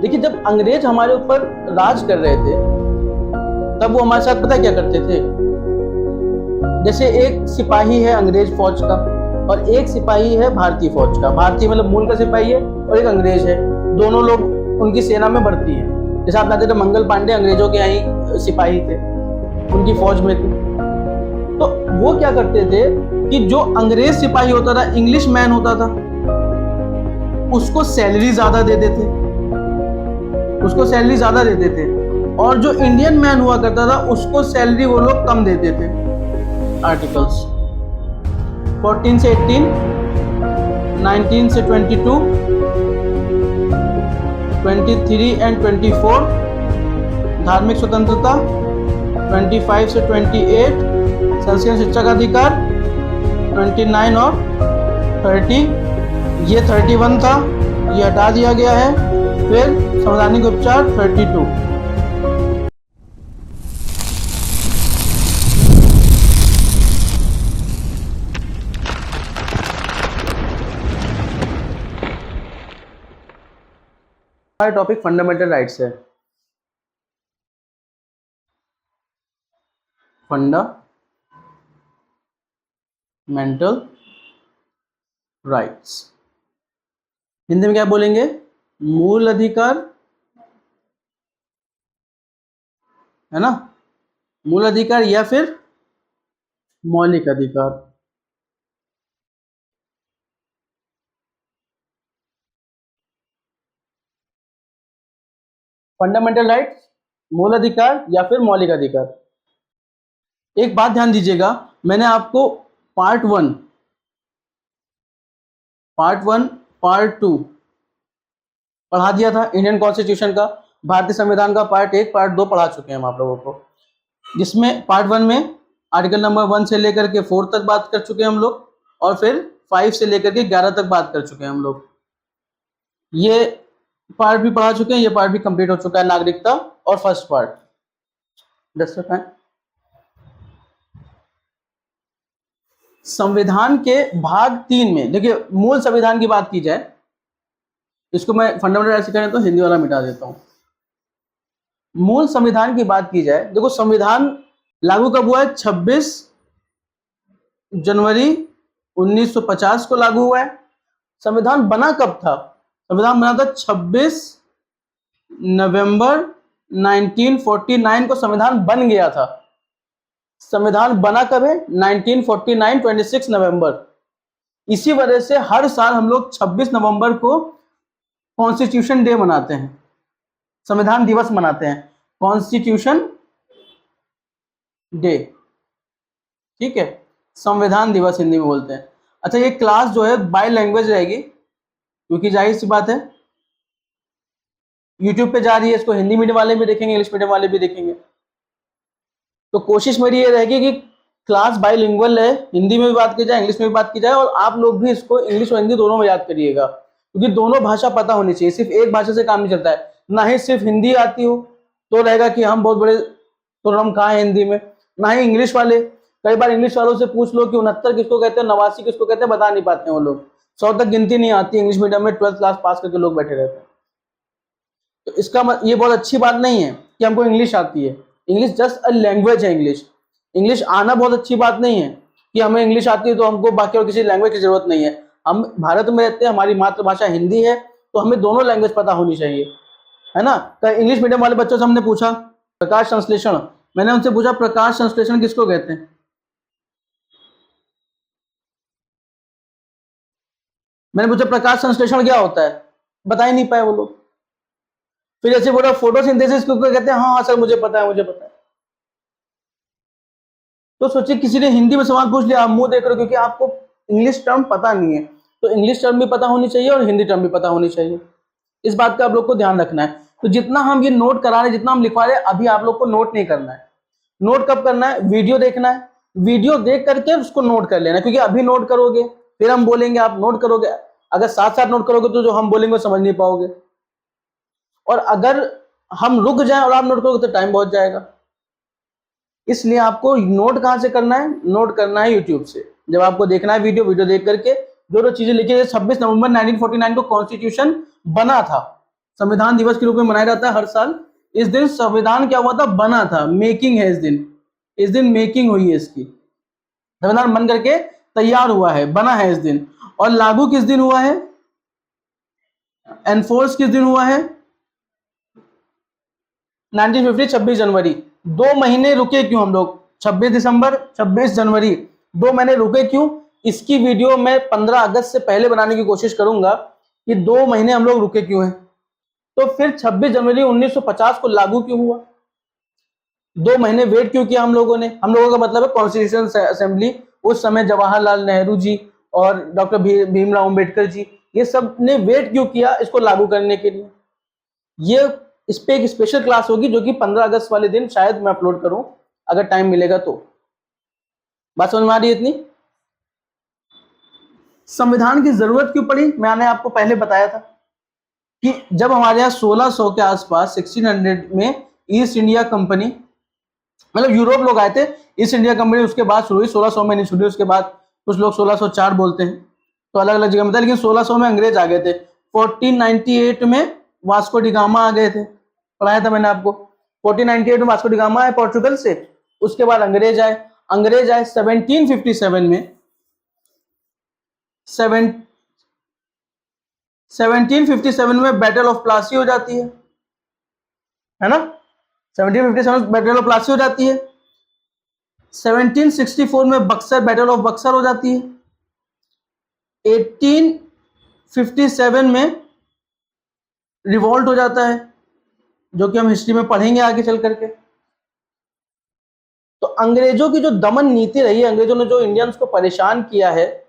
देखिए, जब अंग्रेज हमारे ऊपर राज कर रहे थे तब वो हमारे साथ पता क्या करते थे। जैसे एक सिपाही है अंग्रेज फौज का और एक सिपाही है भारतीय फौज का। भारतीय मतलब मूल का सिपाही है और एक अंग्रेज है। दोनों लोग उनकी सेना में भर्ती है। जैसे आप जानते थे मंगल पांडे अंग्रेजों के यहाँ सिपाही थे, उनकी फौज में थे। तो वो क्या करते थे कि जो अंग्रेज सिपाही होता था, इंग्लिश मैन होता था, उसको सैलरी ज्यादा देते थे, उसको सैलरी ज्यादा देते थे। और जो इंडियन मैन हुआ करता था उसको सैलरी वो लोग कम देते थे। आर्टिकल्स 14 से 18, 19 से 22, 23 एंड 24, धार्मिक स्वतंत्रता 25 से 28, संस्कृत शिक्षा का अधिकार 29 और 30, ये 31 था, ये हटा दिया गया है। फिर संवैधानिक उपचार 32। हमारा टॉपिक फंडामेंटल राइट्स है। फंडामेंटल राइट्स हिंदी में क्या बोलेंगे? मूल अधिकार, है ना, मूल अधिकार या फिर मौलिक अधिकार। फंडामेंटल राइट्स, मूल अधिकार या फिर मौलिक अधिकार। एक बात ध्यान दीजिएगा, मैंने आपको पार्ट 1, पार्ट 2 पढ़ा दिया था इंडियन कॉन्स्टिट्यूशन का, भारतीय संविधान का पार्ट 1, पार्ट 2 पढ़ा चुके हैं हम आप लोगों को, जिसमें पार्ट 1 में आर्टिकल नंबर 1 से लेकर के 4 तक बात कर चुके हैं हम लोग, और फिर 5 से लेकर के 11 तक बात कर चुके हैं हम लोग। ये पार्ट भी पढ़ा चुके हैं, ये पार्ट भी कंप्लीट हो चुका है, नागरिकता और फर्स्ट पार्ट। संविधान के भाग 3 में देखिए, मूल संविधान की बात की जाए, इसको मैं फंडामेंटल राइट्स से करें तो हिंदी वाला मिटा देता हूं। मूल संविधान की बात की जाए, देखो संविधान लागू कब हुआ है? 26 जनवरी 1950 को लागू हुआ है। संविधान बना कब था? संविधान बना था 26 नवंबर 1949 को संविधान बन गया था। संविधान बना कब है? 1949, 26 नवंबर। इसी वजह से हर साल हम लोग 26 नवंबर को कॉन्स्टिट्यूशन डे मनाते हैं, संविधान दिवस मनाते हैं, कॉन्स्टिट्यूशन डे, ठीक है, संविधान दिवस हिंदी में बोलते हैं। अच्छा, ये क्लास जो है बाय लैंग्वेज रहेगी, क्योंकि जाहिर सी बात है यूट्यूब पे जा रही है, इसको हिंदी मीडियम वाले भी देखेंगे, इंग्लिश मीडियम वाले भी देखेंगे। तो कोशिश मेरी ये रहेगी कि क्लास बाइलिंगुअल है, हिंदी में भी बात की जाए, इंग्लिश में भी बात की जाए, और आप लोग भी इसको इंग्लिश और हिंदी दोनों में याद करिएगा, क्योंकि दोनों भाषा पता होनी चाहिए। सिर्फ एक भाषा से काम नहीं चलता है, ना ही सिर्फ हिंदी आती हो तो रहेगा कि हम बहुत बड़े तुर्रम कहाँ है हिंदी में, ना ही इंग्लिश वाले। कई बार इंग्लिश वालों से पूछ लो कि 69 किसको कहते हैं, 89 किसको कहते हैं, बता नहीं पाते हैं वो लोग। 100 तक गिनती नहीं आती इंग्लिश मीडियम में, 12th क्लास पास करके लोग बैठे रहते हैं। तो इसका ये बहुत अच्छी बात नहीं है कि हमको इंग्लिश आती है। इंग्लिश जस्ट अ लैंग्वेज है। इंग्लिश आना बहुत अच्छी बात नहीं है कि हमें इंग्लिश आती है तो हमको बाकी और किसी लैंग्वेज की जरूरत नहीं है। हम भारत में रहते हैं, हमारी मातृभाषा हिंदी है, तो हमें दोनों लैंग्वेज पता होनी चाहिए, है ना। तो इंग्लिश मीडियम वाले बच्चों से हमने पूछा प्रकाश संश्लेषण, मैंने उनसे पूछा प्रकाश संश्लेषण किसको कहते हैं? मैंने पूछा प्रकाश संश्लेषण क्या होता है, बता ही नहीं पाए वो लोग। फिर ऐसे बोला फोटोसिंथेसिस किसको कहते हैं, हाँ सर मुझे पता है, मुझे पता है। तो सोचिए किसी ने हिंदी में सवाल पूछ लिया, आप मुंह देख रहे हो, क्योंकि आपको इंग्लिश टर्म पता नहीं है। तो इंग्लिश टर्म भी पता होनी चाहिए और हिंदी टर्म भी पता होनी चाहिए। इस बात का आप लोग को ध्यान रखना है। तो जितना हम ये नोट करा रहे हैं, जितना हम लिखवा रहे हैं, अभी आप लोग को नोट नहीं करना है। नोट कब करना है? वीडियो देखना है, वीडियो देख करके उसको नोट कर लेना है, क्योंकि अभी नोट करोगे फिर हम बोलेंगे, आप नोट करोगे, अगर साथ साथ नोट करोगे तो जो हम बोलेंगे समझ नहीं पाओगे, और अगर हम रुक जाएं और आप नोट करोगे तो टाइम बहुत जाएगा। इसलिए आपको नोट कहां से करना है? नोट करना है यूट्यूब से। जब आपको देखना है वीडियो, वीडियो देख करके जो चीजें लिखी है, 26 नवंबर 1949 को कॉन्स्टिट्यूशन बना था, संविधान दिवस के रूप में मनाया जाता है हर साल। इस दिन संविधान क्या हुआ था, बना था, मेकिंग है इस दिन मेकिंग हुई है इसकी, संविधान बन करके तैयार हुआ है, बना है इस दिन। और लागू किस दिन हुआ है, एनफोर्स किस दिन हुआ है, 1950 26 जनवरी। 2 महीने रुके क्यों हम लोग, 26 दिसंबर 26 जनवरी, 2 महीने रुके क्यों, इसकी वीडियो मैं 15 अगस्त से पहले बनाने की कोशिश करूंगा कि 2 महीने हम लोग रुके क्यों हैं। तो फिर 26 जनवरी 1950 को लागू क्यों हुआ, 2 महीने वेट क्यों किया हम लोगों ने, हम लोगों का मतलब है कॉन्स्टिट्यूशन असेंबली, उस समय जवाहरलाल नेहरू जी और डॉक्टर भीमराव अंबेडकर जी, ये सब ने वेट क्यों किया इसको लागू करने के लिए। ये इस पे एक स्पेशल क्लास होगी जो कि 15 अगस्त वाले दिन शायद मैं अपलोड करूं, अगर टाइम मिलेगा तो। बात समझ में आ रही है इतनी। संविधान की जरूरत क्यों पड़ी, मैंने आपको पहले बताया था कि जब हमारे यहाँ 1600 के आसपास 1600 में ईस्ट इंडिया कंपनी, मतलब यूरोप लोग आए थे, ईस्ट इंडिया कंपनी उसके बाद शुरू हुई, 1600 में नहीं शुरू हुई, उसके बाद कुछ लोग 1604 बोलते हैं, तो अलग अलग जगह में था, लेकिन 1600 में अंग्रेज आ गए थे। 1498 में वास्को डी गामा आ गए थे, पढ़ाया था मैंने आपको। 1498 में वास्को डी गामा आए पोर्चुगल से, उसके बाद अंग्रेज आए 1757 में, 1757 में बैटल ऑफ प्लासी हो जाती है ना, 1757 बैटल ऑफ प्लासी हो जाती है। 1764 में बक्सर, बैटल ऑफ बक्सर हो जाती है। 1857 में रिवॉल्ट हो जाता है, जो कि हम हिस्ट्री में पढ़ेंगे आगे चल करके। तो अंग्रेजों की जो दमन नीति रही है, अंग्रेजों ने जो इंडियंस को परेशान किया है,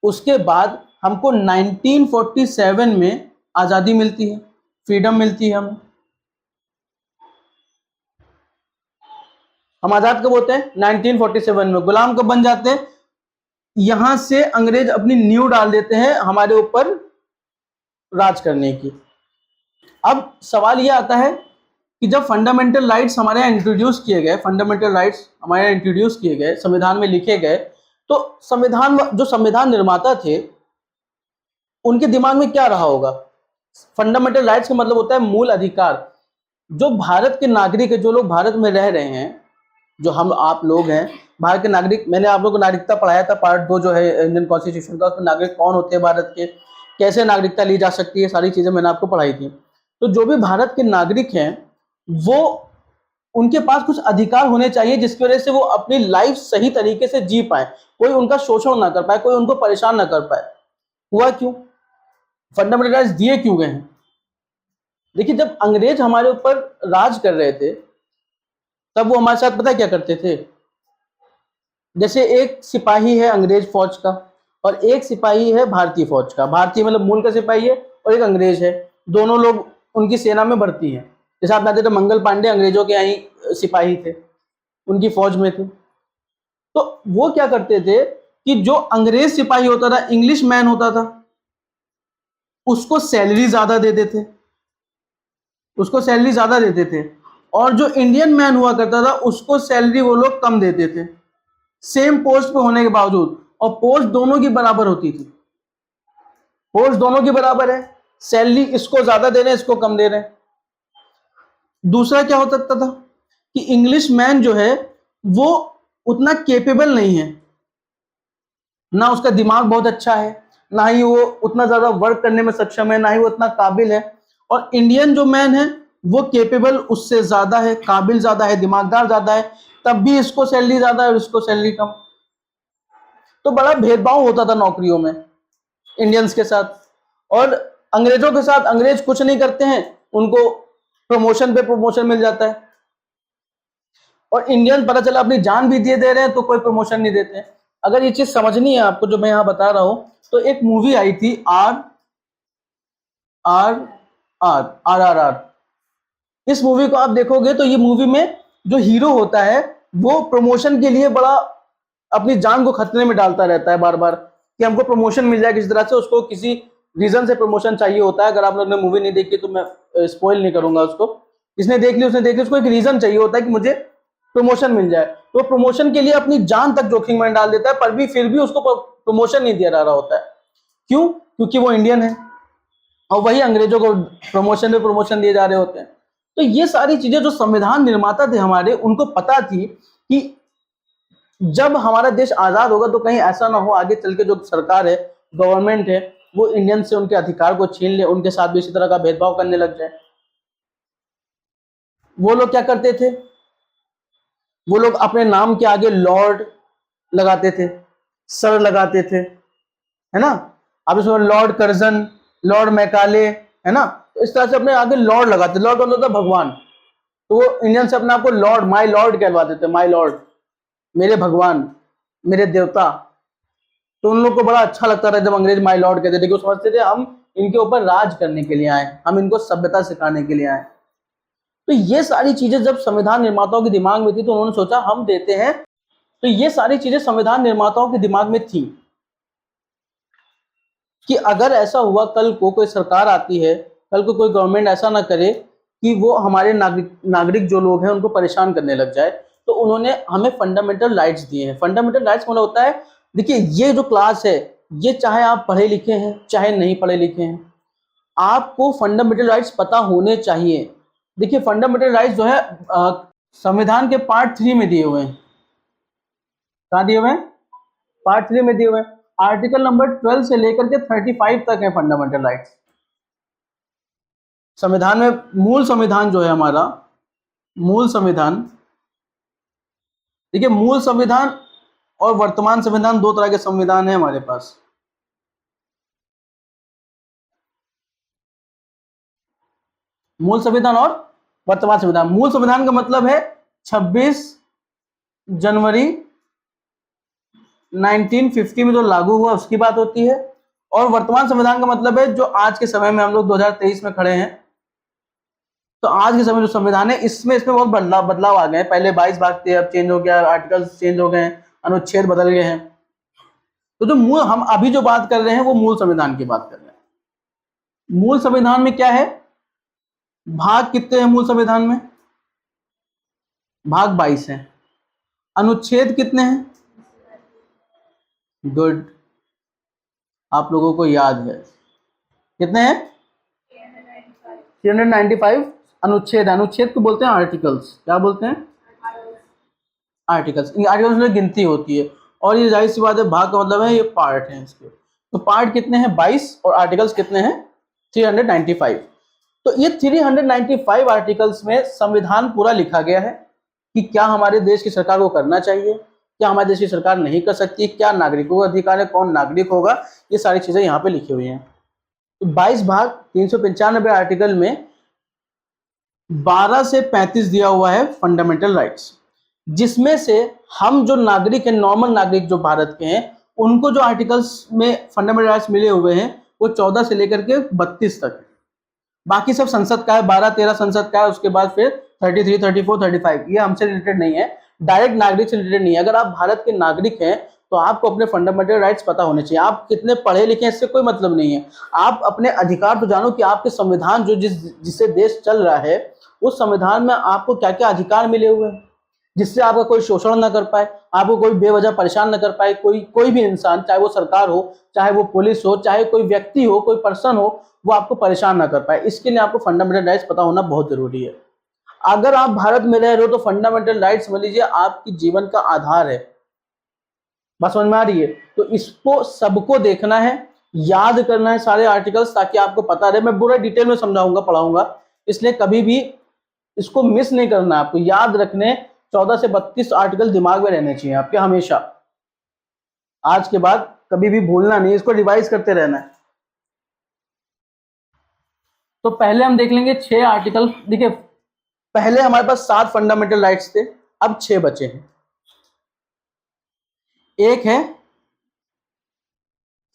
उसके बाद हमको 1947 में आजादी मिलती है, फ्रीडम मिलती है हमें। हम आजाद कब होते हैं, 1947 में। गुलाम कब बन जाते हैं, यहां से अंग्रेज अपनी नींव डाल देते हैं हमारे ऊपर राज करने की। अब सवाल यह आता है कि जब फंडामेंटल राइट्स हमारे यहाँ इंट्रोड्यूस किए गए, फंडामेंटल राइट्स हमारे यहाँ इंट्रोड्यूस किए गए, संविधान में लिखे गए, तो संविधान, जो संविधान निर्माता थे उनके दिमाग में क्या रहा होगा। फंडामेंटल राइट्स का मतलब होता है मूल अधिकार। जो भारत के नागरिक है, जो लोग भारत में रह रहे हैं, जो हम आप लोग हैं भारत के नागरिक, मैंने आप लोगों को नागरिकता पढ़ाया था पार्ट 2 जो है इंडियन कॉन्स्टिट्यूशन का, उसमें नागरिक कौन होते हैं भारत के, कैसे नागरिकता ली जा सकती है, सारी चीजें मैंने आपको पढ़ाई थी। तो जो भी भारत के नागरिक हैं वो, उनके पास कुछ अधिकार होने चाहिए जिसकी वजह से वो अपनी लाइफ सही तरीके से जी पाए, कोई उनका शोषण ना कर पाए, कोई उनको परेशान ना कर पाए। हुआ क्यों, फंडामेंटल राइट्स दिए क्यों गए हैं। देखिए, जब अंग्रेज हमारे ऊपर राज कर रहे थे तब वो हमारे साथ पता क्या करते थे, जैसे एक सिपाही है अंग्रेज फौज का और एक सिपाही है भारतीय फौज का, भारतीय मतलब मूल का सिपाही है और एक अंग्रेज है, दोनों लोग उनकी सेना में भर्ती हैं। जैसे आप जानते थे मंगल पांडे अंग्रेजों के यहाँ सिपाही थे, उनकी फौज में थे। तो वो क्या करते थे कि जो अंग्रेज सिपाही होता था, इंग्लिश मैन होता था, उसको सैलरी ज्यादा देते थे, उसको सैलरी ज्यादा देते थे, और जो इंडियन मैन हुआ करता था उसको सैलरी वो लोग कम देते थे, सेम पोस्ट पे होने के बावजूद। और पोस्ट दोनों की बराबर होती थी, पोस्ट दोनों की बराबर है, सैलरी इसको ज्यादा दे रहे हैं, इसको कम दे रहे हैं। दूसरा क्या हो सकता था कि इंग्लिश मैन जो है वो उतना केपेबल नहीं है, ना उसका दिमाग बहुत अच्छा है, ना ही वो उतना ज्यादा वर्क करने में सक्षम है, ना ही वो उतना काबिल है। और इंडियन जो मैन है वो केपेबल उससे ज्यादा है, काबिल ज्यादा है, दिमागदार ज्यादा है, तब भी इसको सैलरी ज्यादा है और इसको सैलरी कम। तो बड़ा भेदभाव होता था नौकरियों में इंडियंस के साथ। और अंग्रेजों के साथ अंग्रेज कुछ नहीं करते हैं, उनको प्रमोशन पे प्रमोशन मिल जाता है। और इंडियन पता चला अपनी जान भी दे रहे हैं तो कोई प्रमोशन नहीं देते हैं। अगर ये चीज समझनी है आपको जो मैं यहां बता रहा हूं, तो एक मूवी आई थी RRR। इस मूवी को आप देखोगे तो ये मूवी में जो हीरो होता है वो प्रमोशन के लिए बड़ा अपनी जान को खतरे में डालता रहता है बार बार कि हमको प्रमोशन मिल जाए किसी तरह से, उसको किसी रीजन से प्रमोशन चाहिए होता है। अगर आप लोगों ने मूवी नहीं देखी तो मैं स्पॉइल नहीं करूंगा उसको, जिसने देख ली उसने देख ली, उसको एक रीजन चाहिए होता है कि मुझे प्रमोशन मिल जाए। तो प्रमोशन के लिए अपनी जान तक जोखिम में डाल देता है, पर भी फिर भी उसको प्रमोशन नहीं दिया जा रहा होता है। क्यों? क्योंकि वो इंडियन है। और वही अंग्रेजों को प्रमोशन पे प्रमोशन दिए जा रहे होते हैं। तो ये सारी चीजें जो संविधान निर्माता थे हमारे, उनको पता थी कि जब हमारा देश आजाद होगा तो कहीं ऐसा ना हो आगे चल के जो सरकार है, गवर्नमेंट है, वो इंडियन से उनके अधिकार को छीन ले, उनके साथ भी इसी तरह का भेदभाव करने लग जाए। वो लोग क्या करते थे, वो लोग अपने नाम के आगे लॉर्ड लगाते थे, सर लगाते थे, है ना। अब इसमें लॉर्ड कर्जन, लॉर्ड मैकाले, है ना, तो इस तरह से अपने आगे लॉर्ड लगाते। लॉर्ड मतलब होता है भगवान, तो वो इंडियन से अपने आप को लॉर्ड, माई लॉर्ड कहलवाते थे, माई लॉर्ड, मेरे भगवान, मेरे देवता। तो उन लोग को बड़ा अच्छा लगता था जब अंग्रेज माई लॉर्ड कहते थे, कि वो समझते थे हम इनके ऊपर राज करने के लिए आए, हम इनको सभ्यता सिखाने के लिए आए। तो ये सारी चीजें जब संविधान निर्माताओं के दिमाग में थी तो उन्होंने सोचा हम देते हैं। तो ये सारी चीजें संविधान निर्माताओं के दिमाग में थी कि अगर ऐसा हुआ, कल को कोई सरकार आती है, कल को कोई गवर्नमेंट ऐसा ना करे कि वो हमारे नागरिक जो लोग हैं उनको परेशान करने लग जाए, तो उन्होंने हमें फंडामेंटल राइट्स दिए हैं। फंडामेंटल राइट्स मतलब होता है, देखिए ये जो क्लास है, ये चाहे आप पढ़े लिखे हैं चाहे नहीं पढ़े लिखे हैं, आपको फंडामेंटल राइट्स पता होने चाहिए। देखिए फंडामेंटल राइट्स जो है संविधान के पार्ट 3 में दिए हुए हैं। कहाँ दिए हुए हैं? पार्ट 3 में दिए हुए हैं। आर्टिकल नंबर 12 से लेकर के 35 तक है फंडामेंटल राइट्स संविधान में। मूल संविधान जो है हमारा, मूल संविधान, देखिए मूल संविधान और वर्तमान संविधान, दो तरह के संविधान है हमारे पास। मूल संविधान और वर्तमान संविधान। मूल संविधान का मतलब है 26 जनवरी 1950 में जो लागू हुआ उसकी बात होती है। और वर्तमान संविधान का मतलब है जो आज के समय में हम लोग 2023 में खड़े हैं, तो आज के समय जो संविधान है इसमें बहुत बदलाव आ गए हैं। पहले 22 भाग थे, अब चेंज हो गया, आर्टिकल्स चेंज हो गए हैं, अनुच्छेद बदल गए हैं। तो जो मूल हम अभी जो बात कर रहे हैं वो मूल संविधान की बात कर रहे हैं। मूल संविधान में क्या है, भाग कितने हैं मूल संविधान में? भाग 22 हैं। अनुच्छेद कितने हैं? गुड, आप लोगों को याद है। कितने हैं? 395 अनुच्छेद। अनुच्छेद को बोलते हैं आर्टिकल्स। क्या बोलते हैं? आर्टिकल्स। आर्टिकल्स में गिनती होती है। और ये जाहिर सी बात है, भाग का मतलब है ये पार्ट है इसके। तो पार्ट कितने हैं? 22। और आर्टिकल्स कितने हैं? 395। तो ये 395 आर्टिकल्स में संविधान पूरा लिखा गया है कि क्या हमारे देश की सरकार को करना चाहिए, क्या हमारे देश की सरकार नहीं कर सकती, क्या नागरिकों का अधिकार है, कौन नागरिक होगा, ये सारी चीजें यहाँ पे लिखी हुई हैं। तो 22 भाग 395 आर्टिकल में 12 से 35 दिया हुआ है फंडामेंटल राइट्स, जिसमें से हम जो नागरिक हैं, नॉर्मल नागरिक जो भारत के हैं, उनको जो आर्टिकल्स में फंडामेंटल राइट्स मिले हुए हैं वो 14 से लेकर के 32 तक है। बाकी सब संसद का है, 12-13 संसद का है, उसके बाद फिर 33, 34, 35, ये हमसे रिलेटेड नहीं है, डायरेक्ट नागरिक से रिलेटेड नहीं है। अगर आप भारत के नागरिक हैं तो आपको अपने फंडामेंटल राइट्स पता होने चाहिए। आप कितने पढ़े लिखे हैं इससे कोई मतलब नहीं है, आप अपने अधिकार तो जानो कि आपके संविधान जो जिससे देश चल रहा है, उस संविधान में आपको क्या क्या अधिकार मिले हुए हैं, जिससे आपका कोई शोषण न कर पाए, आपको कोई बेवजह परेशान न कर पाए, कोई भी इंसान, चाहे वो सरकार हो, चाहे वो पुलिस हो, चाहे कोई व्यक्ति हो, कोई पर्सन हो, वो आपको परेशान ना कर पाए। इसके लिए आपको फंडामेंटल राइट्स पता होना बहुत जरूरी है। अगर आप भारत में रह रहे हो तो फंडामेंटल राइट्स समझ लीजिए आपकी जीवन का आधार है। बात समझ में आ रही है? तो इसको सबको देखना है, याद करना है सारे आर्टिकल्स, ताकि आपको पता रहे। मैं पूरा डिटेल में समझाऊंगा, पढ़ाऊंगा, इसलिए कभी भी इसको मिस नहीं करना। आपको याद रखने 14 से 32 आर्टिकल दिमाग में रहने चाहिए आपके हमेशा। आज के बाद कभी भी भूलना नहीं, इसको रिवाइज करते रहना है। तो पहले हम देख लेंगे 6 आर्टिकल। देखिए पहले हमारे पास 7 फंडामेंटल राइट्स थे, अब 6 बचे हैं। एक है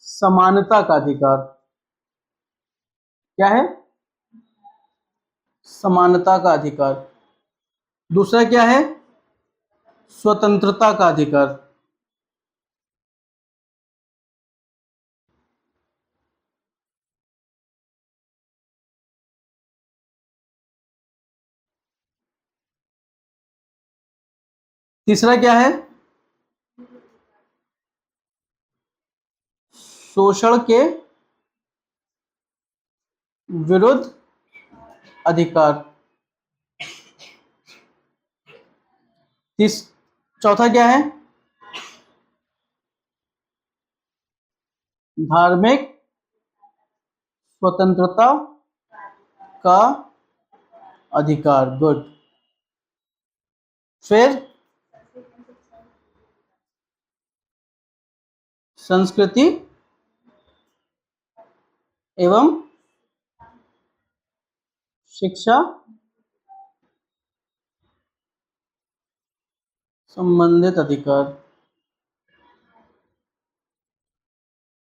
समानता का अधिकार। क्या है? समानता का अधिकार। दूसरा क्या है? स्वतंत्रता का अधिकार। तीसरा क्या है? शोषण के विरुद्ध अधिकार। चौथा क्या है? धार्मिक स्वतंत्रता का अधिकार। गुड। फिर संस्कृति एवं शिक्षा संबंधित अधिकार।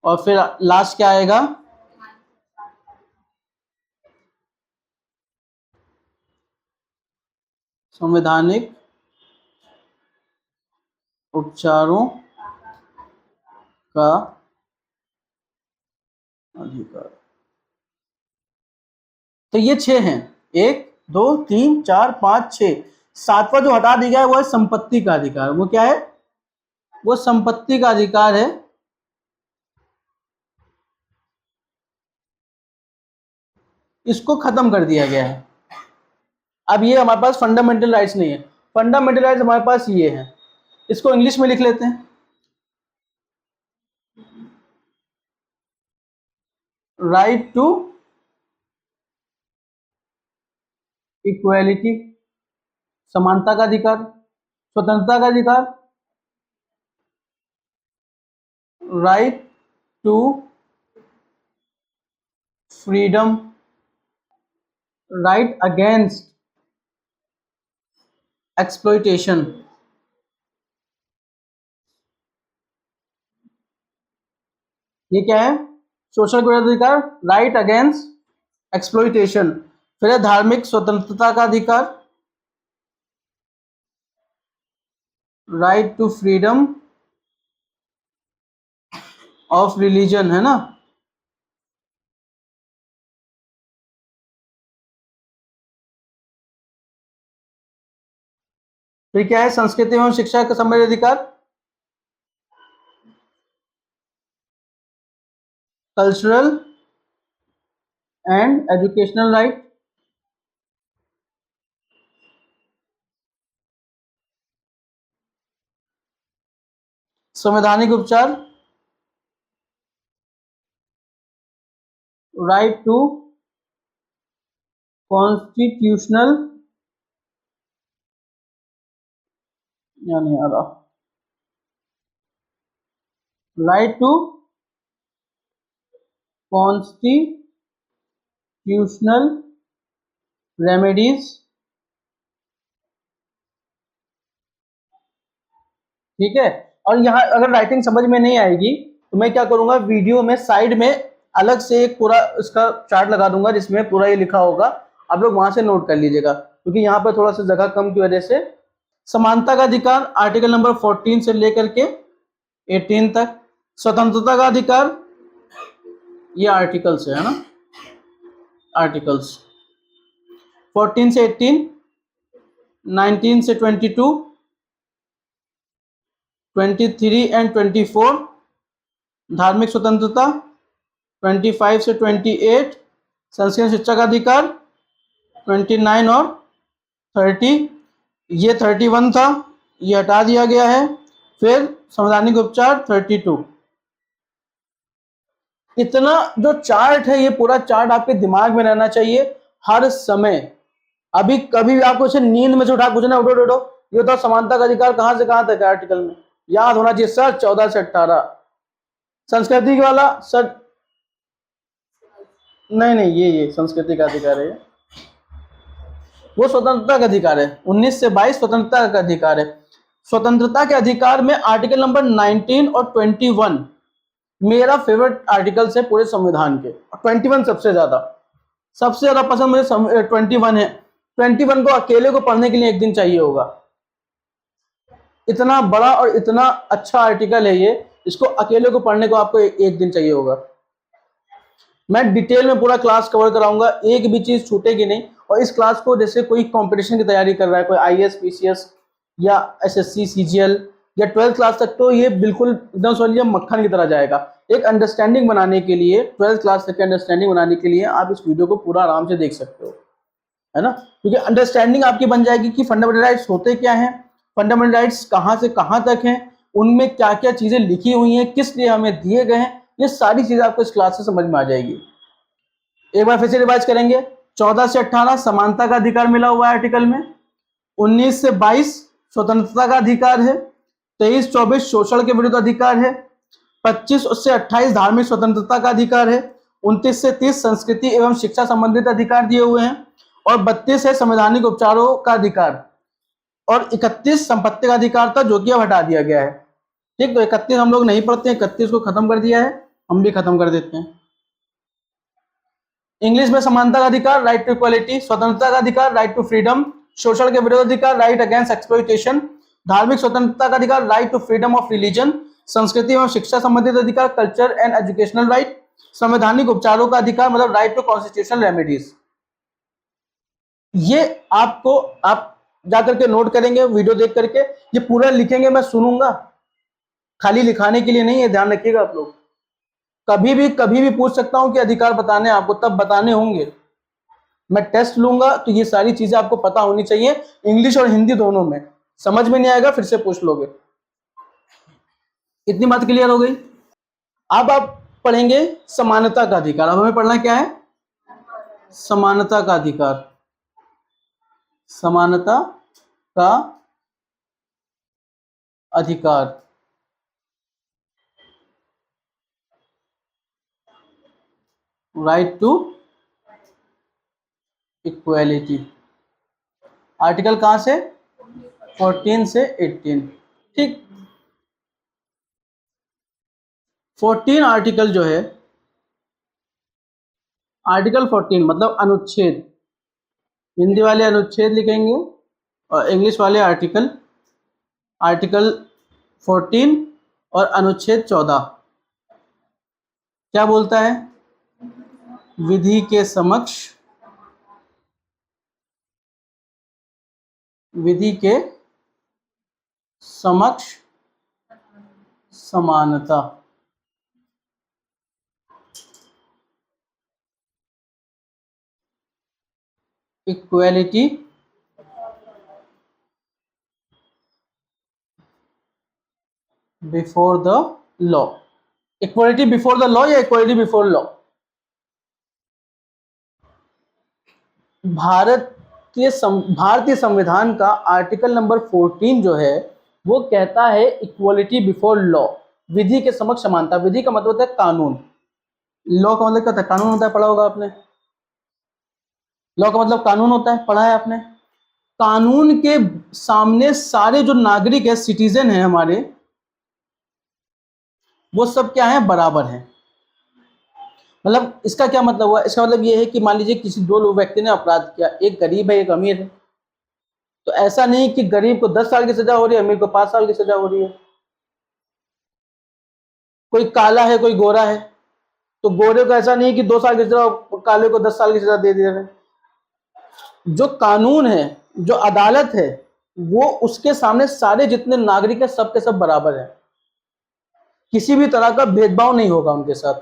और फिर लास्ट क्या आएगा? संवैधानिक उपचारों का अधिकार। तो ये 6 हैं, 1 2 3 4 5 6। सातवां जो हटा दिया है वो है संपत्ति का अधिकार। वो क्या है? वो संपत्ति का अधिकार है। इसको खत्म कर दिया गया है। अब ये हमारे पास फंडामेंटल राइट्स नहीं है। फंडामेंटल राइट्स हमारे पास ये हैं। इसको इंग्लिश में लिख लेते हैं। राइट टू इक्वालिटी, समानता का अधिकार, स्वतंत्रता का अधिकार, right to freedom, right against exploitation, ये क्या है? सोशल अधिकार, राइट अगेंस्ट एक्सप्लॉइटेशन। फिर है धार्मिक स्वतंत्रता का अधिकार, right to freedom of religion, है ना। फिर क्या है? संस्कृति एवं शिक्षा का संबंधित अधिकार, कल्चरल एंड एजुकेशनल राइट, संवैधानिक उपचार, राइट टू कॉन्स्टिट्यूशनल, यानी राइट टू कॉन्स्टिट्यूशनल रेमेडीज। ठीक है। और यहाँ अगर राइटिंग समझ में नहीं आएगी तो मैं क्या करूंगा, वीडियो में साइड में अलग से एक पूरा इसका चार्ट लगा दूंगा जिसमें पूरा ये लिखा होगा। आप लोग वहां से नोट कर लीजिएगा, क्योंकि यहाँ पर थोड़ा सा जगह कम की वजह से। समानता का अधिकार आर्टिकल नंबर 14 से लेकर के 18 तक। स्वतंत्रता का अधिकार ये आर्टिकल्स है ना, आर्टिकल्स 14 से 18, 19 से 22, 23 एंड 24। धार्मिक स्वतंत्रता 25 से 28। संस्कृत शिक्षा का अधिकार 29 और 30। ये 31 था, ये हटा दिया गया है। फिर संवैधानिक उपचार 32। इतना जो चार्ट है, ये पूरा चार्ट आपके दिमाग में रहना चाहिए हर समय। अभी कभी भी आपको नींद में से उठा पूछना, उठो उठो ये बताओ समानता का अधिकार कहां से कहां तक है आर्टिकल में, याद होना चाहिए सर। 14 से 18। संस्कृति वाला सर, नहीं ये संस्कृति का अधिकार है, वो स्वतंत्रता का अधिकार है। 19 से 22 स्वतंत्रता का अधिकार है। स्वतंत्रता के अधिकार में आर्टिकल नंबर 19 और 21 मेरा फेवरेट आर्टिकल्स है पूरे संविधान के। 21 सबसे ज्यादा पसंद मुझे 21 है। 21 को अकेले को पढ़ने के लिए एक दिन चाहिए होगा। इतना बड़ा और इतना अच्छा आर्टिकल है ये, इसको अकेले को पढ़ने को आपको एक दिन चाहिए होगा। मैं डिटेल में पूरा क्लास कवर कराऊंगा, एक भी चीज छूटेगी नहीं। और इस क्लास को जैसे कोई कंपटीशन की तैयारी कर रहा है, कोई IAS PCS या SSC CGL या 12th क्लास तक तो ये बिल्कुल एकदम समझिए मक्खन की तरह जाएगा। एक अंडरस्टैंडिंग बनाने के लिए 12th क्लास तक की अंडरस्टैंडिंग बनाने के लिए आप इस वीडियो को पूरा आराम से देख सकते हो, है ना, क्योंकि अंडरस्टैंडिंग आपकी बन जाएगी कि फंडामेंटल राइट्स होते क्या हैं, फंडामेंटल राइट्स कहाँ से कहाँ तक हैं, उनमें क्या क्या चीजें लिखी हुई हैं, किस लिए हमें दिए गए हैं, ये सारी चीजें आपको इस क्लास से समझ में आ जाएगी। एक बार फिर से रिवाइज करेंगे। 14 से 18 समानता का अधिकार मिला हुआ है आर्टिकल में। 19 से 22 स्वतंत्रता का अधिकार है। 23-24 शोषण के विरुद्ध अधिकार है। 25 से 28 धार्मिक स्वतंत्रता का अधिकार है। 29 से 30 संस्कृति एवं शिक्षा संबंधित अधिकार दिए हुए हैं। और 32 है संवैधानिक उपचारों का अधिकार। और 31 संपत्ति का अधिकार था, जो कि अब हटा दिया गया है। ठीक, तो 31 हम लोग नहीं पढ़ते हैं, 31 को खत्म कर दिया है, हम भी खत्म कर देते हैं। इंग्लिश में समानता का अधिकार, राइट टू इक्वालिटी, स्वतंत्रता का अधिकार, राइट टू फ्रीडम, शोषण के विरोध अधिकार, राइट अगेंस्ट एक्सप्लॉइटेशन, धार्मिक स्वतंत्रता का अधिकार, right to freedom of religion, संस्कृति एवं शिक्षा संबंधित अधिकार, कल्चर एंड एजुकेशनल राइट, संवैधानिक उपचारों का अधिकार मतलब राइट टू कॉन्स्टिट्यूशनल रेमेडीज। ये आपको आप जाकर के नोट करेंगे, वीडियो देख करके ये पूरा लिखेंगे, मैं सुनूंगा, खाली लिखाने के लिए नहीं है, ध्यान रखिएगा आप लोग। कभी भी पूछ सकता हूं कि अधिकार बताने आपको, तब बताने होंगे, मैं टेस्ट लूंगा, तो ये सारी चीजें आपको पता होनी चाहिए, इंग्लिश और हिंदी दोनों में। समझ में नहीं आएगा फिर से पूछ लोगे। इतनी बात क्लियर हो गई। अब आप पढ़ेंगे समानता का अधिकार। अब हमें पढ़ना क्या है? समानता का अधिकार। समानता का अधिकार, राइट टू इक्वालिटी। आर्टिकल कहां से? 14 से 18। ठीक, 14 आर्टिकल जो है, आर्टिकल 14 मतलब अनुच्छेद, हिंदी वाले अनुच्छेद लिखेंगे और इंग्लिश वाले आर्टिकल। आर्टिकल 14 और अनुच्छेद 14 क्या बोलता है? विधि के समक्ष, विधि के समक्ष समानता। Equality before the law. Equality before the law या इक्वालिटी बिफोर लॉ? भारतीय संविधान का आर्टिकल नंबर 14 जो है वो कहता है इक्वालिटी बिफोर लॉ, विधि के समक्ष समानता। विधि का मतलब होता है कानून, लॉ का मतलब क्या होता है? कानून होता है, पढ़ा होगा आपने। लॉ का मतलब कानून होता है, पढ़ा है आपने। कानून के सामने सारे जो नागरिक है, सिटीजन है हमारे, वो सब क्या है? बराबर है। मतलब इसका क्या मतलब हुआ? इसका मतलब ये है कि मान लीजिए किसी दो लोग व्यक्ति ने अपराध किया, एक गरीब है एक अमीर है, तो ऐसा नहीं कि गरीब को 10 साल की सजा हो रही है, अमीर को 5 साल की सजा हो रही है। कोई काला है कोई गोरा है, तो गोरे को ऐसा नहीं कि 2 साल की सजा, काले को 10 साल की सजा दे दिया है। जो कानून है, जो अदालत है, वो उसके सामने सारे जितने नागरिक है सब के सब बराबर है, किसी भी तरह का भेदभाव नहीं होगा उनके साथ।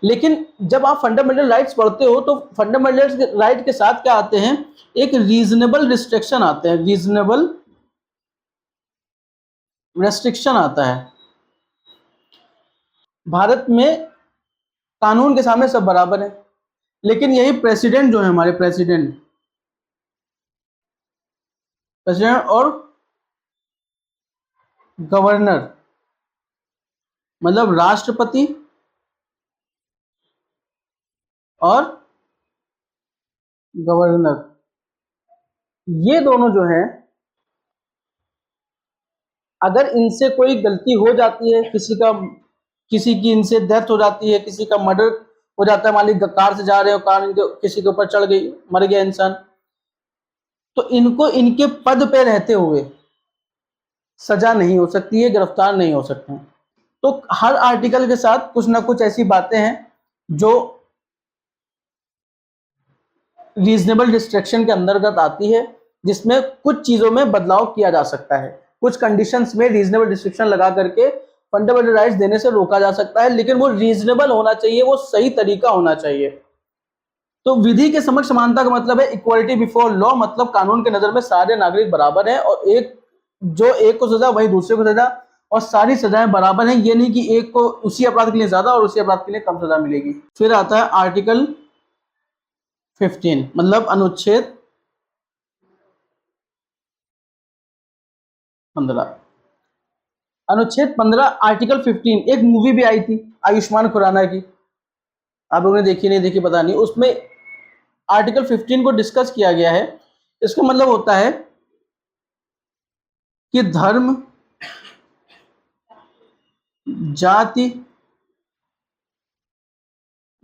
लेकिन जब आप फंडामेंटल राइट्स पढ़ते हो तो फंडामेंटल राइट के साथ क्या आते हैं? एक रीजनेबल रिस्ट्रिक्शन आते हैं, रीजनेबल रेस्ट्रिक्शन आता है। भारत में कानून के सामने सब बराबर है, लेकिन यही प्रेसिडेंट जो है हमारे, प्रेसिडेंट और गवर्नर मतलब राष्ट्रपति और गवर्नर, ये दोनों जो हैं, अगर इनसे कोई गलती हो जाती है, किसी की इनसे डेथ हो जाती है, किसी का मर्डर हो जाता है, मान लीजिए कार से जा रहे हो, कार किसी के ऊपर चढ़ गई, मर गया इंसान, तो इनको इनके पद पे रहते हुए सजा नहीं हो सकती है, गिरफ्तार नहीं हो सकते हैं। तो हर आर्टिकल के साथ कुछ ना कुछ ऐसी बातें हैं जो रीजनेबल रिस्ट्रिक्शन के अंतर्गत आती है, जिसमें कुछ चीजों में बदलाव किया जा सकता है, कुछ कंडीशंस में रीजनेबल रिस्ट्रिक्शन लगा करके फंडामेंटल राइट्स देने से रोका जा सकता है, लेकिन वो रीजनेबल होना चाहिए, वो सही तरीका होना चाहिए। तो विधि के समक्ष समानता का मतलब है इक्वालिटी बिफोर लॉ, मतलब कानून के नजर में सारे नागरिक बराबर हैं और एक को सजा वही दूसरे को सजा, और सारी सजाएं बराबर हैं। ये नहीं कि एक को उसी अपराध के लिए ज्यादा और उसी अपराध के लिए कम सजा मिलेगी। फिर आता है आर्टिकल 15, मतलब अनुच्छेद 15। अनुच्छेद 15 आर्टिकल 15, एक मूवी भी आई थी आयुष्मान खुराना की, आप लोगों ने देखी नहीं देखी पता नहीं, उसमें आर्टिकल 15 को डिस्कस किया गया है। इसका मतलब होता है कि धर्म, जाति,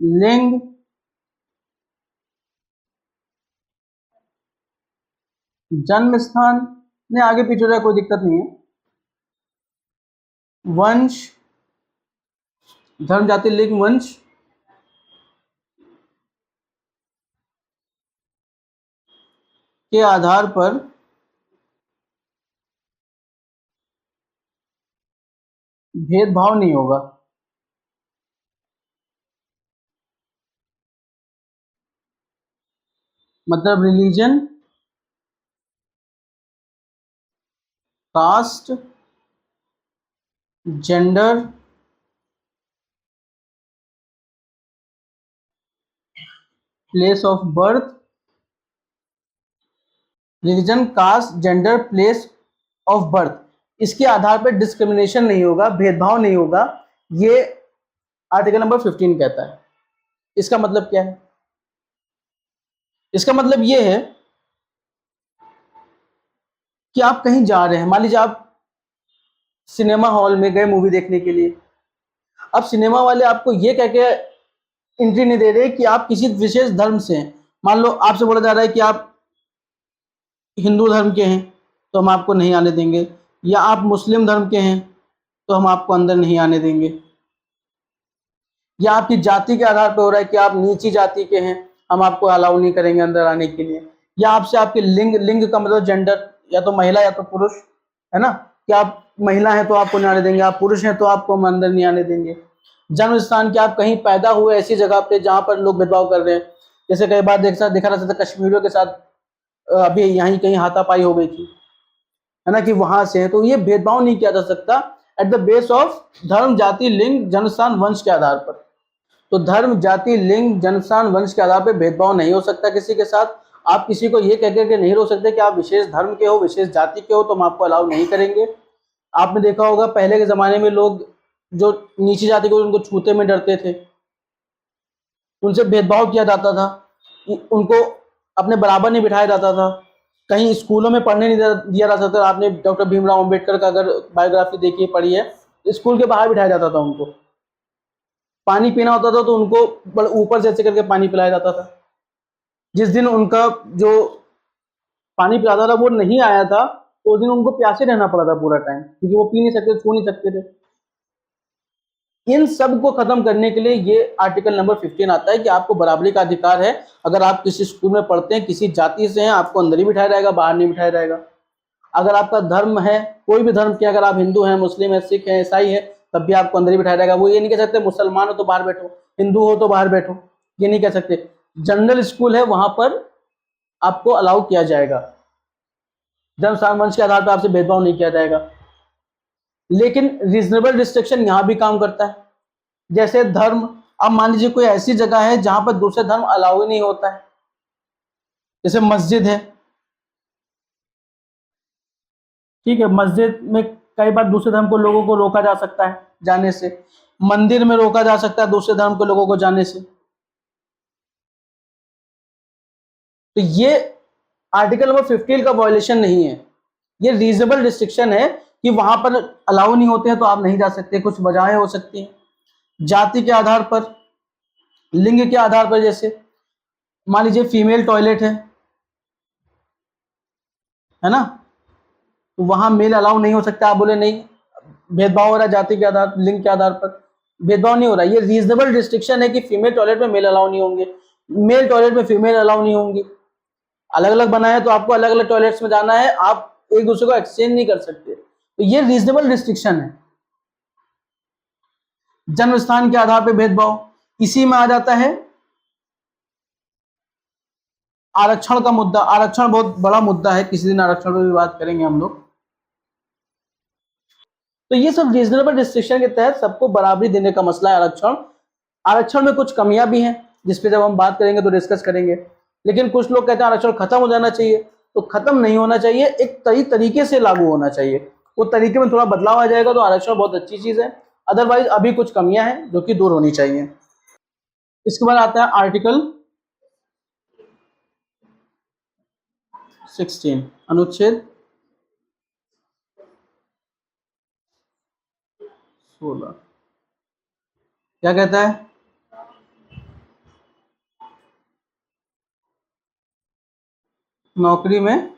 लिंग, जन्म स्थान ने आगे पीछे जाए कोई दिक्कत नहीं है, वंश, धर्म, जाति, लिंग, वंश के आधार पर भेदभाव नहीं होगा। मतलब religion, caste, gender, place of birth, religion, caste, gender, place of birth, इसके आधार पर डिस्क्रिमिनेशन नहीं होगा, भेदभाव नहीं होगा, ये आर्टिकल नंबर 15 कहता है। इसका मतलब क्या है? इसका मतलब ये है कि आप कहीं जा रहे हैं, मान लीजिए आप सिनेमा हॉल में गए मूवी देखने के लिए, अब सिनेमा वाले आपको ये कह के एंट्री नहीं दे रहे कि आप किसी विशेष धर्म से हैं। मान लो आपसे बोला जा रहा है कि आप हिंदू धर्म के हैं तो हम आपको नहीं आने देंगे, या आप मुस्लिम धर्म के हैं तो हम आपको अंदर नहीं आने देंगे, या आपकी जाति के आधार पर हो रहा है कि आप नीची जाति के हैं, हम आपको अलाउ नहीं करेंगे अंदर आने के लिए, या आपसे आपके लिंग, लिंग का मतलब जेंडर, या तो महिला या तो पुरुष, है ना, कि आप महिला हैं तो आपको नहीं आने देंगे, आप पुरुष हैं तो आपको हम अंदर नहीं आने देंगे। जन्म स्थान के आप कहीं पैदा हुए ऐसी जगह पे जहां पर लोग भेदभाव कर रहे हैं, जैसे कई बार देखा रहता था कश्मीरियों के साथ अभी यहीं कहीं हाथापाई हो गई थी, है ना, कि वहां से है, तो ये भेदभाव नहीं किया जा सकता एट द बेस ऑफ धर्म, जाति, लिंग, जन्मस्थान, वंश के आधार पर। तो धर्म, जाति, लिंग, जन्मस्थान, वंश के आधार पर भेदभाव नहीं हो सकता किसी के साथ। आप किसी को ये कह के नहीं रोक सकते कि आप विशेष धर्म के हो, विशेष जाति के हो तो हम आपको अलाउ नहीं करेंगे। आपने देखा होगा पहले के जमाने में लोग जो नीची जाति को उनको छूते में डरते थे, उनसे भेदभाव किया जाता था, उनको अपने बराबर नहीं बिठाया जाता था, कहीं स्कूलों में पढ़ने नहीं दिया जाता था। आपने डॉक्टर भीमराव अंबेडकर का अगर बायोग्राफी देखी पढ़ी है, स्कूल के बाहर बिठाया जाता था उनको। पानी पीना होता था तो उनको ऊपर से ऐसे करके पानी पिलाया जाता था। जिस दिन उनका जो पानी पिलाता था वो नहीं आया था तो उस दिन उनको प्यासे रहना पड़ा था पूरा टाइम, क्योंकि वो पी नहीं सकते, छू नहीं सकते थे। इन सब को खत्म करने के लिए ये आर्टिकल नंबर 15 आता है कि आपको बराबरी का अधिकार है। अगर आप किसी स्कूल में पढ़ते हैं, किसी जाति से हैं, आपको अंदर ही बिठाया जाएगा, बाहर नहीं बिठाया जाएगा। अगर आपका धर्म है, कोई भी धर्म के, अगर आप हिंदू हैं, मुस्लिम है, सिख है, ईसाई है, तब भी आपको अंदर ही बिठाया जाएगा। वो ये नहीं कह सकते मुसलमान हो तो बाहर बैठो, हिंदू हो तो बाहर बैठो, ये नहीं कह सकते। जनरल स्कूल है, वहां पर आपको अलाउ किया जाएगा, जन्म स्थान वंश के आधार पर आपसे भेदभाव नहीं किया जाएगा। लेकिन रीजनेबल रिस्ट्रिक्शन यहां भी काम करता है। जैसे धर्म, अब मान लीजिए कोई ऐसी जगह है जहां पर दूसरे धर्म अलाउ ही नहीं होता है, जैसे मस्जिद है, ठीक है, मस्जिद में कई बार दूसरे धर्म को लोगों को रोका जा सकता है जाने से, मंदिर में रोका जा सकता है दूसरे धर्म के लोगों को जाने से। तो ये आर्टिकल नंबर 15 का वायलेशन नहीं है, ये रीजनेबल रिस्ट्रिक्शन है कि वहां पर अलाउ नहीं होते हैं तो आप नहीं जा सकते। कुछ वजहें हो सकती हैं जाति के आधार पर, लिंग के आधार पर, जैसे मान लीजिए फीमेल टॉयलेट है ना, तो वहां मेल अलाउ नहीं हो सकता, आप बोले नहीं, भेदभाव हो रहा है जाति के आधार, लिंग के आधार पर भेदभाव नहीं हो रहा। ये रीजनेबल रिस्ट्रिक्शन है कि फीमेल टॉयलेट में मेल अलाउ नहीं होंगे, मेल टॉयलेट में फीमेल अलाउ नहीं होंगी। अलग अलग बनाए तो आपको अलग अलग टॉयलेट्स में जाना है, आप एक दूसरे को एक्सचेंज नहीं कर सकते। तो ये रीजनेबल रिस्ट्रिक्शन है। जन्म स्थान के आधार पर भेदभाव, इसी में आ जाता है आरक्षण का मुद्दा। आरक्षण बहुत बड़ा मुद्दा है, किसी दिन आरक्षण पर भी बात करेंगे हम लोग। तो ये सब रीजनेबल रिस्ट्रिक्शन के तहत सबको बराबरी देने का मसला है आरक्षण। आरक्षण में कुछ कमियां भी हैं, जिसपे जब हम बात करेंगे तो डिस्कस करेंगे। लेकिन कुछ लोग कहते हैं आरक्षण खत्म हो जाना चाहिए, तो खत्म नहीं होना चाहिए, एक तरीके से लागू होना चाहिए। वो तरीके में थोड़ा बदलाव आ जाएगा तो आरक्षण बहुत अच्छी चीज है। अदरवाइज अभी कुछ कमियां हैं जो कि दूर होनी चाहिए। इसके बाद आता है आर्टिकल 16, अनुच्छेद 16 क्या कहता है? नौकरी में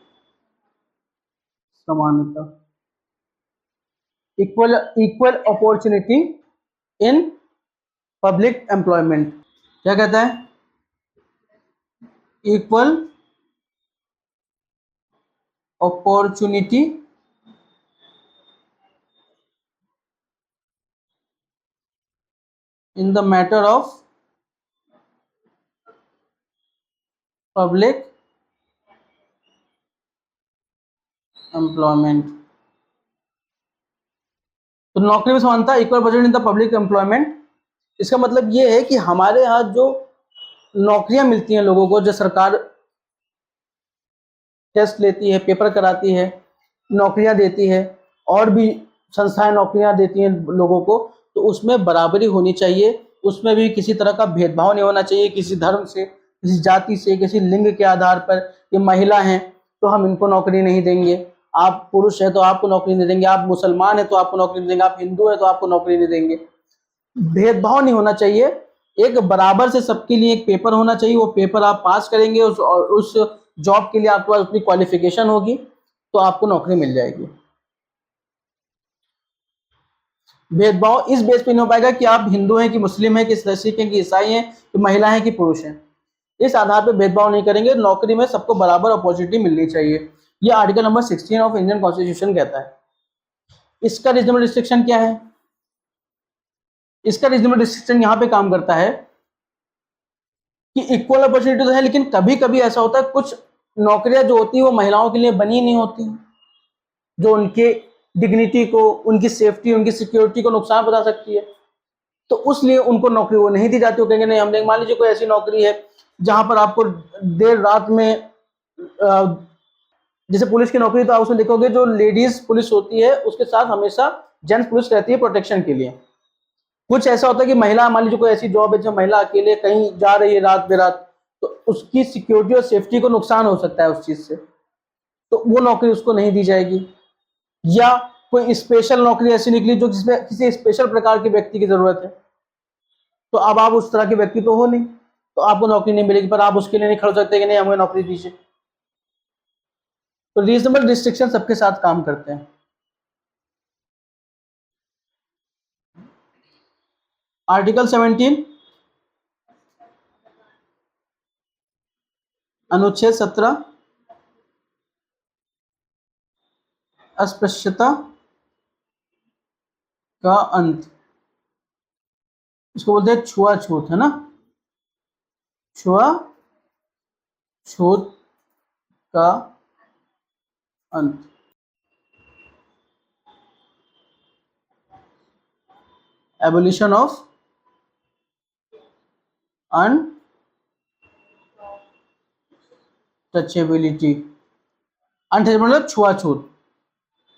समानता, equal opportunity in public employment. क्या कहता है? Equal opportunity in the matter of public employment. तो नौकरी में समानता, equal opportunity in the public employment, इसका मतलब ये है कि हमारे यहाँ जो नौकरियां मिलती हैं लोगों को, जो सरकार टेस्ट लेती है, पेपर कराती है, नौकरियां देती है, और भी संस्थाएं नौकरियां देती हैं लोगों को, तो उसमें बराबरी होनी चाहिए। उसमें भी किसी तरह का भेदभाव नहीं होना चाहिए, किसी धर्म से, किसी जाति से, किसी लिंग के आधार पर। ये महिला हैं तो हम इनको नौकरी नहीं देंगे, आप पुरुष हैं तो आपको नौकरी नहीं देंगे, आप मुसलमान हैं तो आपको नौकरी नहीं देंगे, आप हिंदू हैं तो आपको नौकरी नहीं देंगे। भेदभाव नहीं होना चाहिए, एक बराबर से सबके लिए एक पेपर होना चाहिए। वो पेपर आप पास करेंगे, उस जॉब के लिए आपके पास उतनी क्वालिफिकेशन होगी तो आपको नौकरी मिल जाएगी। भेदभाव इस बेस पे नहीं हो पाएगा कि आप हिंदू हैं कि मुस्लिम हैं कि सिख हैं कि ईसाई हैं कि महिला हैं कि पुरुष हैं, इस आधार पर भेदभाव नहीं करेंगे। नौकरी में सबको बराबर अपॉर्चुनिटी मिलनी चाहिए। ये article number 16 of Indian constitution कहता है। इसका रीजनेबल रिस्ट्रिक्शन क्या है? इसका रीजनेबल रिस्ट्रिक्शन यहाँ पे काम करता है कि इक्वल अपॉर्चुनिटी तो है, लेकिन कभी कभी ऐसा होता है कुछ नौकरियां जो होती है वो महिलाओं के लिए बनी नहीं होती, जो उनके डिग्निटी को, उनकी सेफ्टी, उनकी सिक्योरिटी को नुकसान पहुंचा सकती है, तो उसलिए उनको नौकरी वो नहीं दी जाती। वो कहेंगे नहीं, हमने, मान लीजिए कोई ऐसी नौकरी है जहां पर आपको देर रात में, जैसे पुलिस की नौकरी, तो आप उसमें देखोगे जो लेडीज पुलिस होती है उसके साथ हमेशा जेंट्स पुलिस रहती है प्रोटेक्शन के लिए। कुछ ऐसा होता है कि महिला, मान लीजिए कोई ऐसी जॉब है जब महिला अकेले कहीं जा रही है रात बेरात, तो उसकी सिक्योरिटी और सेफ्टी को नुकसान हो सकता है उस चीज से, तो वो नौकरी उसको नहीं दी जाएगी। या कोई स्पेशल नौकरी ऐसी निकली जो जिसमें किसी स्पेशल प्रकार के व्यक्ति की जरूरत है, तो अब आप उस तरह के व्यक्ति तो हो नहीं, तो आपको नौकरी नहीं मिलेगी, पर आप उसके लिए नहीं खड़ सकते कि नहीं हमें नौकरी दीजिए। तो रीजनेबल रिस्ट्रिक्शन सबके साथ काम करते हैं। आर्टिकल 17, अनुच्छेद 17, अस्पृश्यता का अंत। इसको बोलते हैं छुआछूत, है ना, छुआछूत का अंत। Abolition of untouchability. अनटचेबिलिटी मतलब छुआछूत।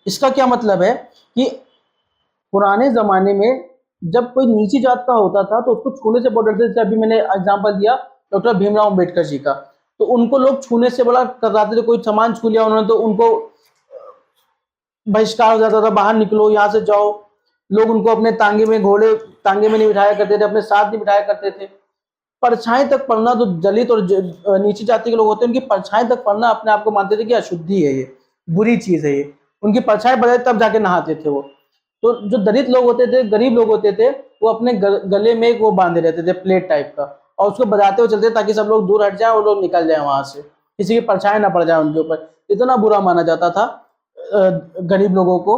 इसका क्या मतलब है कि पुराने जमाने में जब कोई नीची जात का होता था तो उसको छूने से बहुत डरते थे। अभी मैंने एग्जांपल दिया डॉक्टर भीमराव अंबेडकर जी का, तो उनको लोग छूने से बड़ा कतराते थे। कोई सामान छू लिया उन्होंने तो उनको बहिष्कार हो जाता था, बाहर निकलो, यहाँ से जाओ। लोग उनको अपने तांगे में, घोड़े तांगे में नहीं बिठाया करते थे, अपने साथ नहीं बिठाया करते थे। परछाई तक पढ़ना, तो दलित और नीची जाति के लोग होते हैं, उनकी परछाई तक पढ़ना अपने आप को मानते थे कि अशुद्धि है, ये बुरी चीज है, ये उनकी परछाई पड़े तब जाके नहाते थे वो। तो जो दलित लोग होते थे, गरीब लोग होते थे, वो अपने गले में एक वो बांधे रहते थे प्लेट टाइप का, और उसको बजाते हुए चलते ताकि सब लोग दूर हट जाए और लोग निकल जाए वहां से, किसी की परछाई ना पड़ जाए उनके ऊपर। इतना बुरा माना जाता था गरीब लोगों को।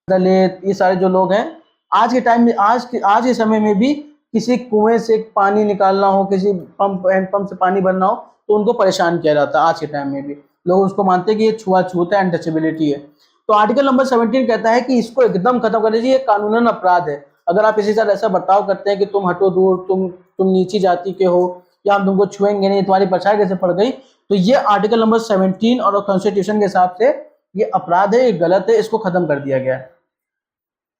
दलित, ये सारे जो लोग हैं आज के टाइम में, आज के समय में भी किसी कुएं से पानी निकालना हो, किसी पंप हैंडपंप से पानी भरना हो तो उनको परेशान किया जाता है। आज के टाइम में भी लोग उसको मानते हैं कि ये छुआछूत है, अनटचेबिलिटी है। तो आर्टिकल नंबर 17 कहता है कि इसको एकदम खत्म कर दीजिए, ये कानूनन अपराध है। अगर आप किसी के साथ ऐसा बर्ताव करते हैं कि तुम हटो दूर, तुम नीची जाति के हो, या हम तुमको छुएंगे नहीं, तुम्हारी परछाई कैसे पड़ गई, तो ये आर्टिकल नंबर 17 और कॉन्स्टिट्यूशन के हिसाब से ये अपराध है, ये गलत है, इसको खत्म कर दिया गया है।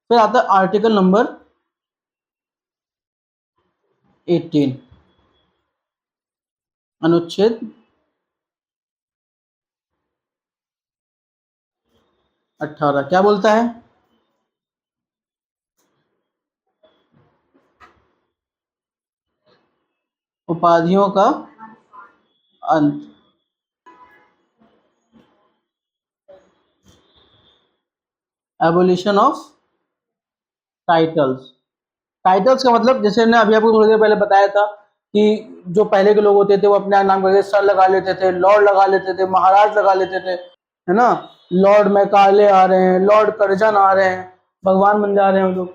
फिर आता है आर्टिकल नंबर 18, अनुच्छेद 18 क्या बोलता है? उपाधियों का अंत। Abolition of titles. टाइटल्स का मतलब, जैसे ने अभी आपको थोड़ी देर पहले बताया था कि जो पहले के लोग होते थे वो अपने नाम करके सर लगा लेते थे, लॉर्ड लगा लेते थे, महाराज लगा लेते थे, है ना। लॉर्ड मैकाले आ रहे हैं, लॉर्ड कर्जन आ रहे हैं, भगवान बन जा रहे हैं लोग।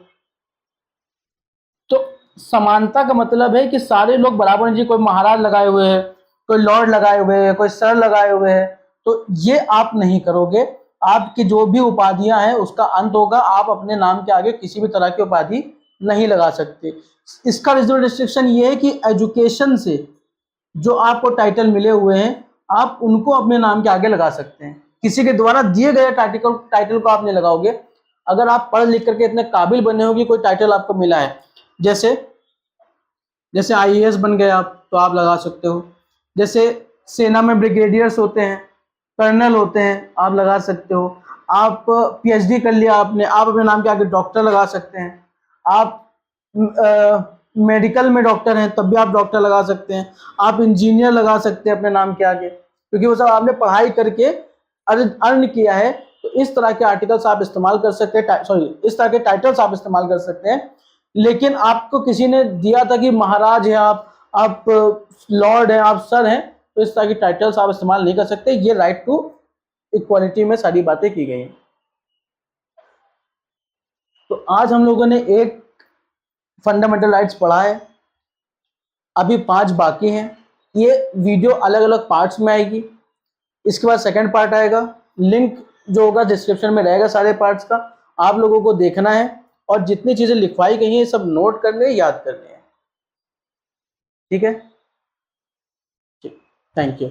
तो समानता का मतलब है कि सारे लोग बराबर हैं जी। कोई महाराज लगाए हुए हैं, कोई लॉर्ड लगाए हुए हैं, कोई सर लगाए हुए हैं, तो ये आप नहीं करोगे। आपकी जो भी उपाधियां हैं उसका अंत होगा। आप अपने नाम के आगे किसी भी तरह की उपाधि नहीं लगा सकते। इसका रिस्ट्रिक्शन ये है कि एजुकेशन से जो आपको टाइटल मिले हुए हैं आप उनको अपने नाम के आगे लगा सकते हैं। किसी के द्वारा दिए गए टाइटल को आप नहीं लगाओगे। अगर आप पढ़ लिख करके इतने काबिल बने हो कि कोई टाइटल आपको मिला है, जैसे जैसे आईएएस बन गए आप, तो आप लगा सकते हो। जैसे सेना में ब्रिगेडियर्स होते हैं, कर्नल होते हैं, आप लगा सकते हो। आप पीएचडी कर लिया आपने, आप अपने नाम के आगे डॉक्टर लगा सकते हैं। आप मेडिकल में डॉक्टर हैं तब भी आप डॉक्टर लगा सकते हैं। आप इंजीनियर लगा सकते हैं अपने नाम के आगे, क्योंकि वो सब आपने पढ़ाई करके अर्न किया है। तो इस तरह के आर्टिकल्स आप इस्तेमाल कर सकते हैं, सॉरी, इस तरह के टाइटल्स आप इस्तेमाल कर सकते हैं। लेकिन आपको किसी ने दिया था कि महाराज हैं आप लॉर्ड हैं, आप सर हैं, तो इस तरह की टाइटल्स आप इस्तेमाल नहीं कर सकते। ये राइट टू इक्वालिटी में सारी बातें की गई हैं। तो आज हम लोगों ने एक फंडामेंटल राइट्स पढ़ा है, अभी 5 बाकी हैं। ये वीडियो अलग अलग पार्ट्स में आएगी। इसके बाद सेकंड पार्ट आएगा, लिंक जो होगा डिस्क्रिप्शन में रहेगा सारे पार्ट्स का। आप लोगों को देखना है और जितनी चीजें लिखवाई गई हैं सब नोट करने, याद करने हैं। ठीक है, थैंक यू।